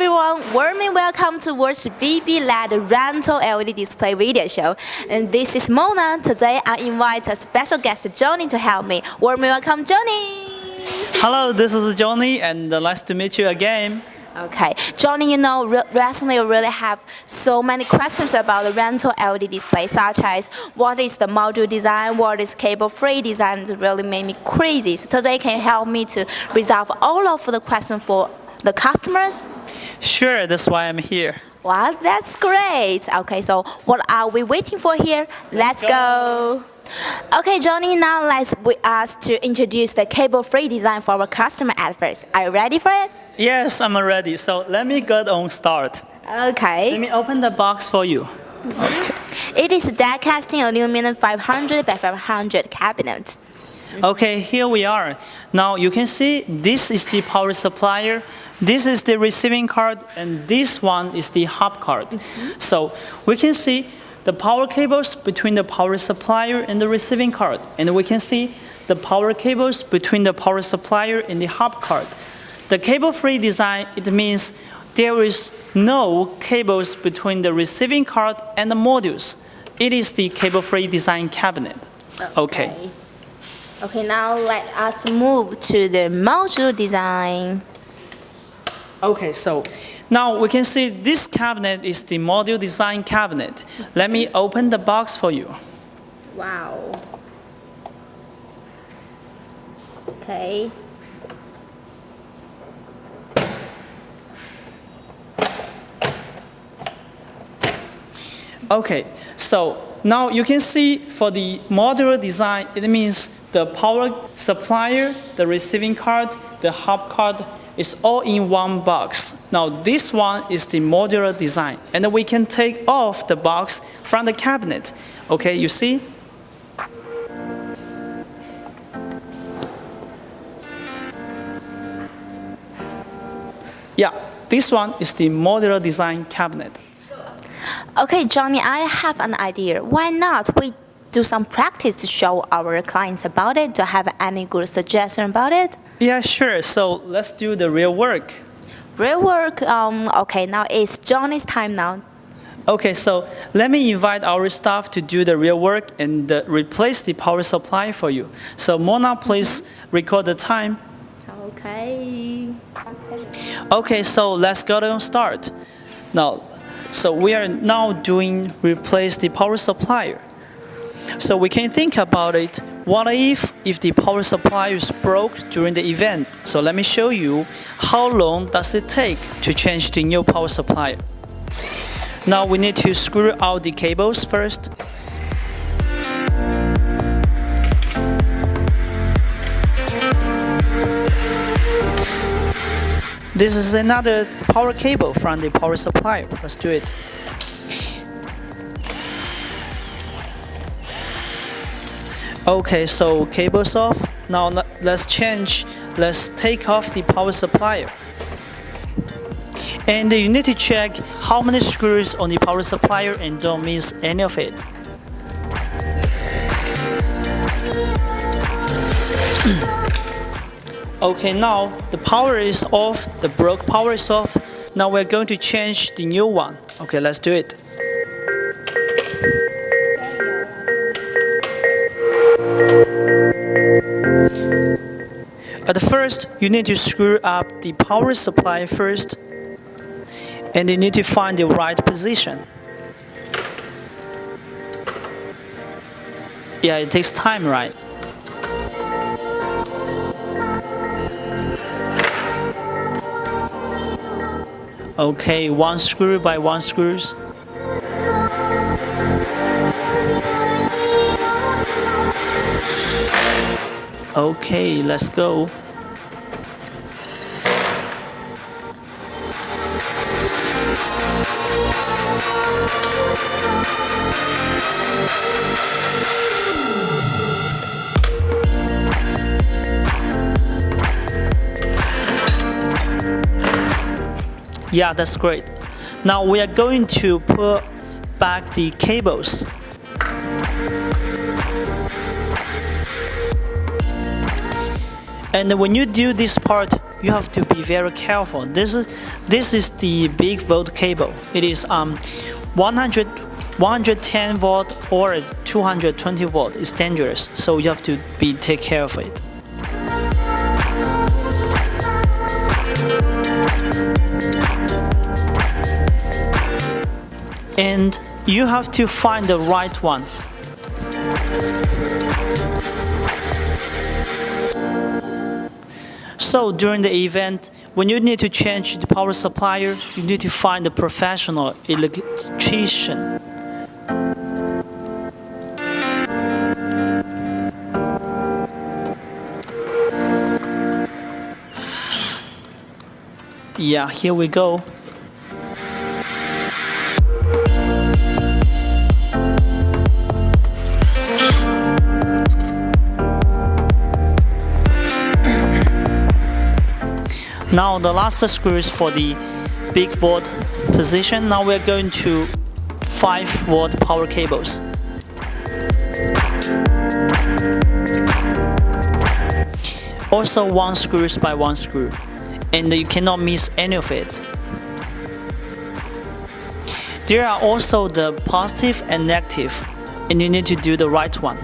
everyone, warmly welcome to watch BIBI LED rental LED display video show. And this is Mona. Today I invite a special guest Johnny to help me. Warmly welcome Johnny. Hello, this is Johnny and nice to meet you again. Okay, Johnny, recently we really have so many questions about the rental LED display, such as what is the module design, what is cable-free design, it really made me crazy. So today, can you help me to resolve all of the questions for the customers? Sure, that's why I'm here. Wow, that's great. Okay, so what are we waiting for here? Let's go. Okay, Johnny, now let's ask to introduce the cable-free design for our customer at first. Are you ready for it? Yes, I'm ready. So let me get on start. Okay. Let me open the box for you. Okay. It is a die casting aluminum 500 by 500 cabinet. Okay, here we are. Now you can see this is the power supplier, this is the receiving card, and this one is the hub card. So we can see the power cables between the power supplier and the receiving card. And we can see the power cables between the power supplier and the hub card. The cable-free design, it means there is no cables between the receiving card and the modules. It is the cable-free design cabinet. Okay. Okay, now let us move to the modular design. Okay, so now we can see this cabinet is the module design cabinet. Let me open the box for you. Wow. Okay. Okay, so now you can see for the modular design, it means the power supplier, the receiving card, the hub card is all in one box. Now this one is the modular design, and we can take off the box from the cabinet. Okay, you see? Yeah, this one is the modular design cabinet. Okay, Johnny, I have an idea. Why not we do some practice to show our clients about it? Do you have any good suggestion about it? Yeah, sure. So let's do the real work. Real work? Okay, now it's Johnny's time now. Okay, so let me invite our staff to do the real work and replace the power supply for you. So Mona, please record the time. Okay. Okay, so let's go and start. Now, so we are now doing replace the power supplier. So we can think about it. What if the power supply is broke during the event? So let me show you how long does it take to change the new power supply. Now we need to screw out the cables first. This is another power cable from the power supply. Let's do it. Okay, so cable's off. Now let's take off the power supplier. And you need to check how many screws on the power supplier and don't miss any of it. Okay, now the power is off, the broke power is off. Now we're going to change the new one. Okay, let's do it. At first, you need to screw up the power supply first, and you need to find the right position. Yeah, it takes time, right? Okay, one screw by one screws. Okay, let's go. Yeah, that's great. Now we are going to put back the cables. And when you do this part, you have to be very careful. This is the big volt cable. It is 110 volt or 220 volt. It's dangerous, so you have to take care of it. And you have to find the right one. So during the event, when you need to change the power supplier, you need to find a professional electrician. Yeah, here we go. Now the last screws for the big volt position. Now we're going to 5 volt power cables. Also 1 screws by 1 screw, and you cannot miss any of it. There are also the positive and negative, and you need to do the right one.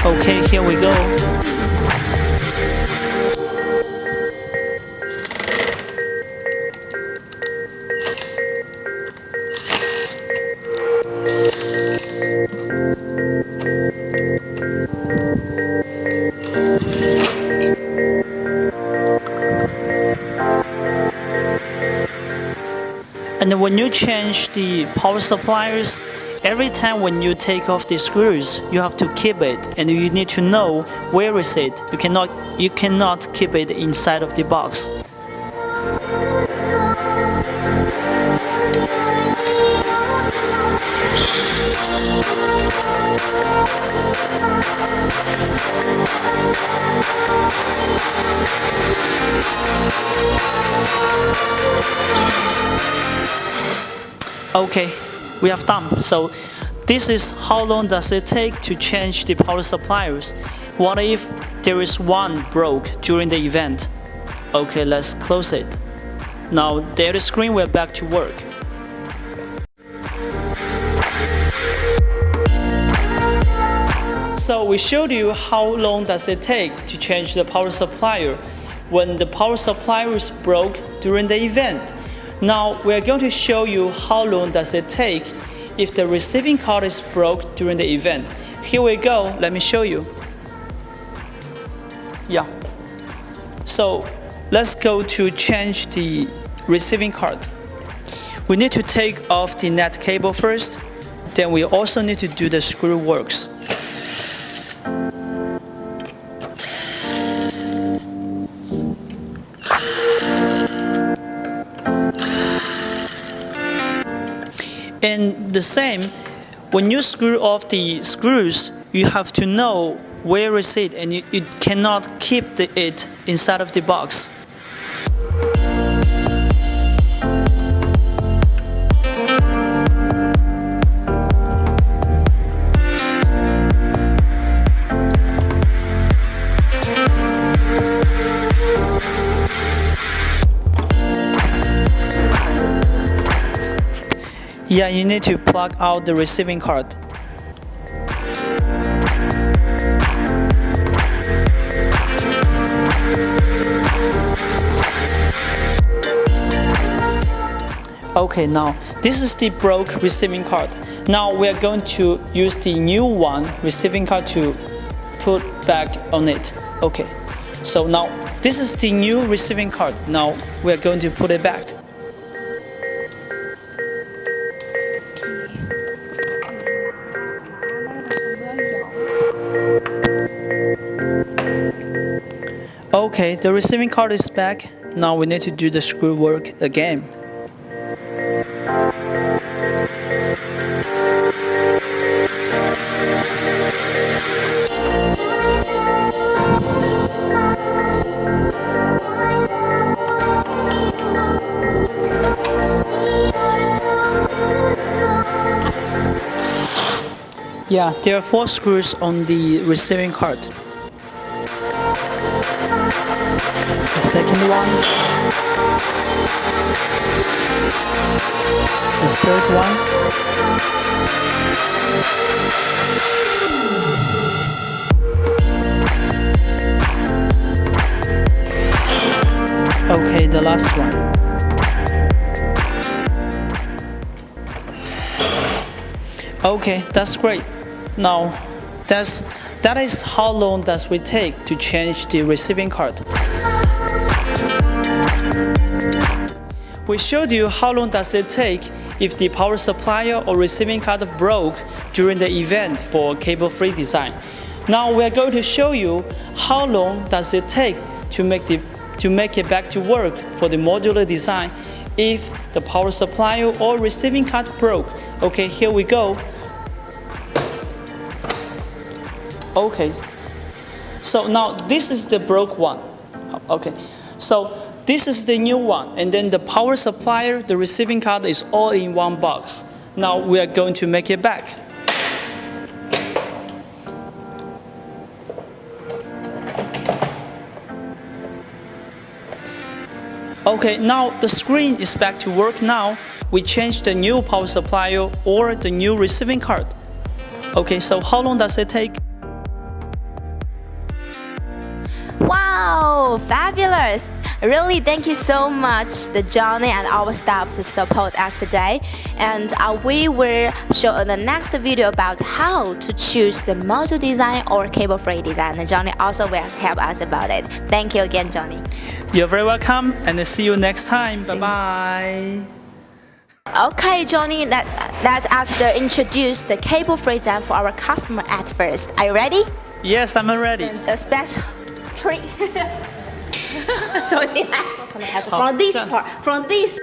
Okay, here we go. And when you change the power suppliers, every time when you take off the screws, you have to keep it, and you need to know where is it. You cannot keep it inside of the box. Okay, we have done. So this is how long does it take to change the power suppliers. What if there is one broke during the event? Okay, let's close it. Now the LED screen, we're back to work. So we showed you how long does it take to change the power supplier when the power supplier is broke during the event. Now we are going to show you how long does it take if the receiving card is broke during the event. Here we go, let me show you. Yeah. So let's go to change the receiving card. We need to take off the net cable first, then we also need to do the screw works. And the same, when you screw off the screws, you have to know where is it, and you cannot keep it inside of the box. Yeah, you need to plug out the receiving card. Okay, now this is the broke receiving card. Now we are going to use the new one receiving card to put back on it. Okay, so now this is the new receiving card. Now we are going to put it back. Okay, the receiving card is back. Now we need to do the screw work again. Yeah, there are 4 screws on the receiving card. The second one. The third one. Okay, the last one. Okay, that's great. Now, that is how long does we take to change the receiving card. We showed you how long does it take if the power supplier or receiving card broke during the event for cable-free design. Now we are going to show you how long does it take to make it back to work for the modular design if the power supplier or receiving card broke. Okay, here we go. Okay, so now this is the broke one. Okay, so this is the new one, and then the power supplier, the receiving card is all in one box. Now we are going to make it back. Okay, now the screen is back to work now. We changed the new power supplier or the new receiving card. Okay, so how long does it take? Wow, fabulous! Really, thank you so much, Johnny and our staff to support us today. And we will show in the next video about how to choose the module design or cable-free design. And Johnny also will help us about it. Thank you again, Johnny. You're very welcome, and see you next time. Bye-bye. Okay, Johnny, let us introduce the cable-free design for our customer at first. Are you ready? Yes, I'm ready. A special free. From this part, from this.